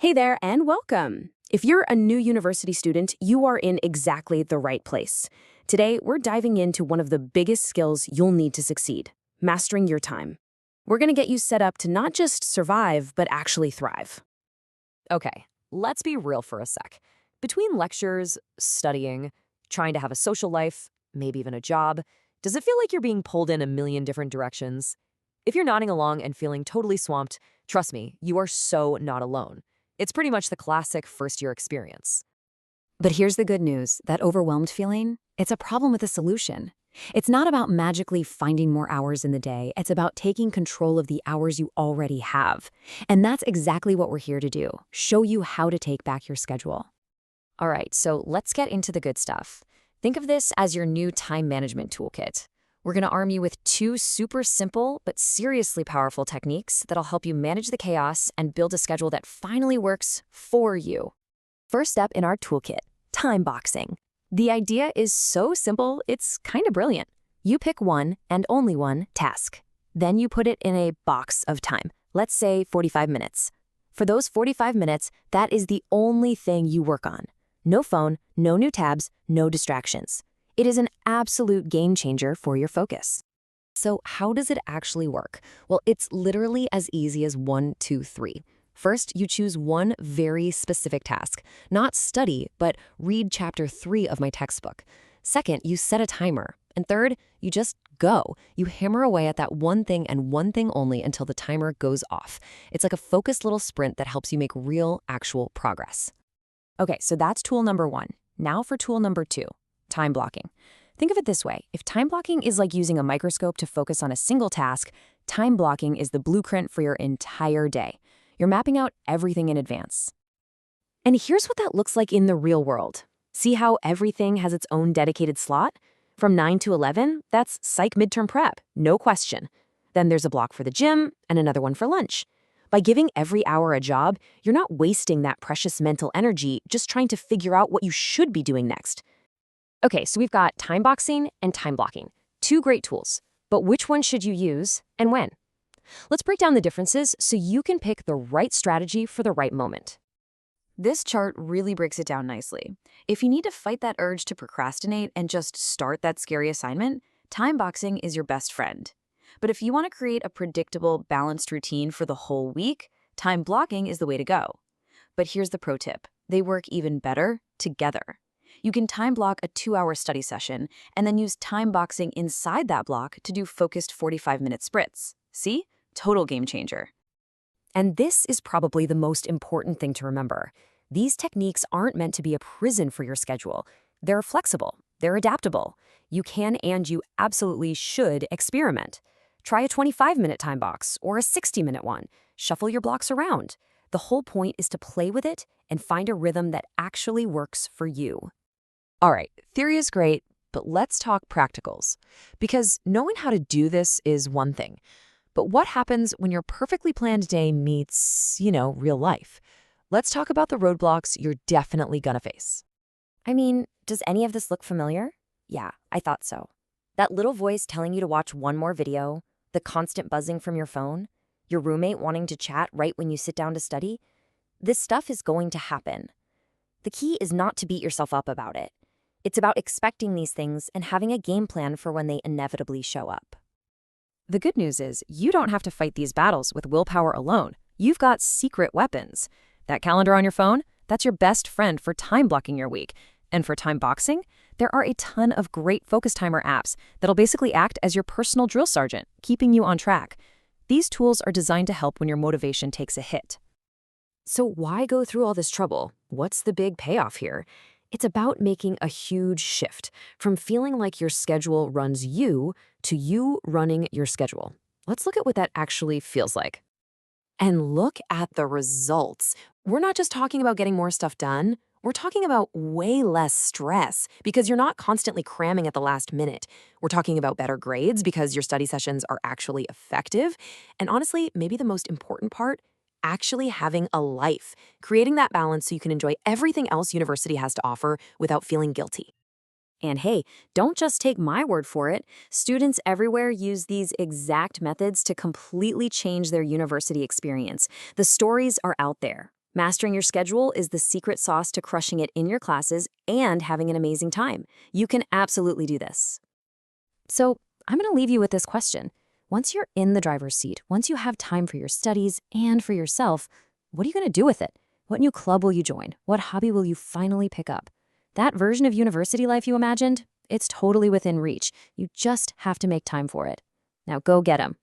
Hey there, and welcome. If you're a new university student, you are in exactly the right place. Today, we're diving into one of the biggest skills you'll need to succeed, mastering your time. We're going to get you set up to not just survive, but actually thrive. Okay, let's be real for a sec. Between lectures, studying, trying to have a social life, maybe even a job, does it feel like you're being pulled in a million different directions? If you're nodding along and feeling totally swamped, trust me, you are so not alone. It's pretty much the classic first-year experience. But here's the good news, that overwhelmed feeling, it's a problem with a solution. It's not about magically finding more hours in the day, it's about taking control of the hours you already have. And that's exactly what we're here to do, show you how to take back your schedule. All right, so let's get into the good stuff. Think of this as your new time management toolkit. We're going to arm you with two super simple but seriously powerful techniques that'll help you manage the chaos and build a schedule that finally works for you. First up in our toolkit, time boxing. The idea is so simple, it's kind of brilliant. You pick one and only one task. Then you put it in a box of time, let's say 45 minutes. For those 45 minutes, that is the only thing you work on. No phone, no new tabs, no distractions. It is an absolute game changer for your focus. So how does it actually work? Well, it's literally as easy as 1, 2, 3. First, you choose one very specific task. Not study, but read chapter 3 of my textbook. Second, you set a timer. And third, you just go. You hammer away at that one thing and one thing only until the timer goes off. It's like a focused little sprint that helps you make real, actual progress. Okay, so that's tool number 1. Now for tool number 2. Time blocking. Think of it this way. If time blocking is like using a microscope to focus on a single task, time blocking is the blueprint for your entire day. You're mapping out everything in advance. And here's what that looks like in the real world. See how everything has its own dedicated slot? From 9 to 11, that's psych midterm prep, no question. Then there's a block for the gym and another one for lunch. By giving every hour a job, you're not wasting that precious mental energy just trying to figure out what you should be doing next. Okay, so we've got time boxing and time blocking. Two great tools, but which one should you use and when? Let's break down the differences so you can pick the right strategy for the right moment. This chart really breaks it down nicely. If you need to fight that urge to procrastinate and just start that scary assignment, time boxing is your best friend. But if you want to create a predictable, balanced routine for the whole week, time blocking is the way to go. But here's the pro tip. They work even better together. You can time block a 2-hour study session and then use time boxing inside that block to do focused 45-minute sprints. See? Total game changer. And this is probably the most important thing to remember. These techniques aren't meant to be a prison for your schedule. They're flexible. They're adaptable. You can and you absolutely should experiment. Try a 25-minute time box or a 60-minute one. Shuffle your blocks around. The whole point is to play with it and find a rhythm that actually works for you. All right, theory is great, but let's talk practicals. Because knowing how to do this is one thing. But what happens when your perfectly planned day meets, real life? Let's talk about the roadblocks you're definitely gonna face. I mean, does any of this look familiar? Yeah, I thought so. That little voice telling you to watch one more video, the constant buzzing from your phone, your roommate wanting to chat right when you sit down to study. This stuff is going to happen. The key is not to beat yourself up about it. It's about expecting these things and having a game plan for when they inevitably show up. The good news is you don't have to fight these battles with willpower alone. You've got secret weapons. That calendar on your phone, that's your best friend for time blocking your week. And for time boxing, there are a ton of great focus timer apps that'll basically act as your personal drill sergeant, keeping you on track. These tools are designed to help when your motivation takes a hit. So why go through all this trouble? What's the big payoff here? It's about making a huge shift from feeling like your schedule runs you to you running your schedule. Let's look at what that actually feels like. And look at the results. We're not just talking about getting more stuff done. We're talking about way less stress because you're not constantly cramming at the last minute. We're talking about better grades because your study sessions are actually effective. And honestly, maybe the most important part, actually having a life, creating that balance so you can enjoy everything else university has to offer without feeling guilty. And hey, don't just take my word for it. Students everywhere use these exact methods to completely change their university experience. The stories are out there. Mastering your schedule is the secret sauce to crushing it in your classes and having an amazing time. You can absolutely do this. So, I'm going to leave you with this question. Once you're in the driver's seat, once you have time for your studies and for yourself, what are you going to do with it? What new club will you join? What hobby will you finally pick up? That version of university life you imagined, it's totally within reach. You just have to make time for it. Now go get 'em.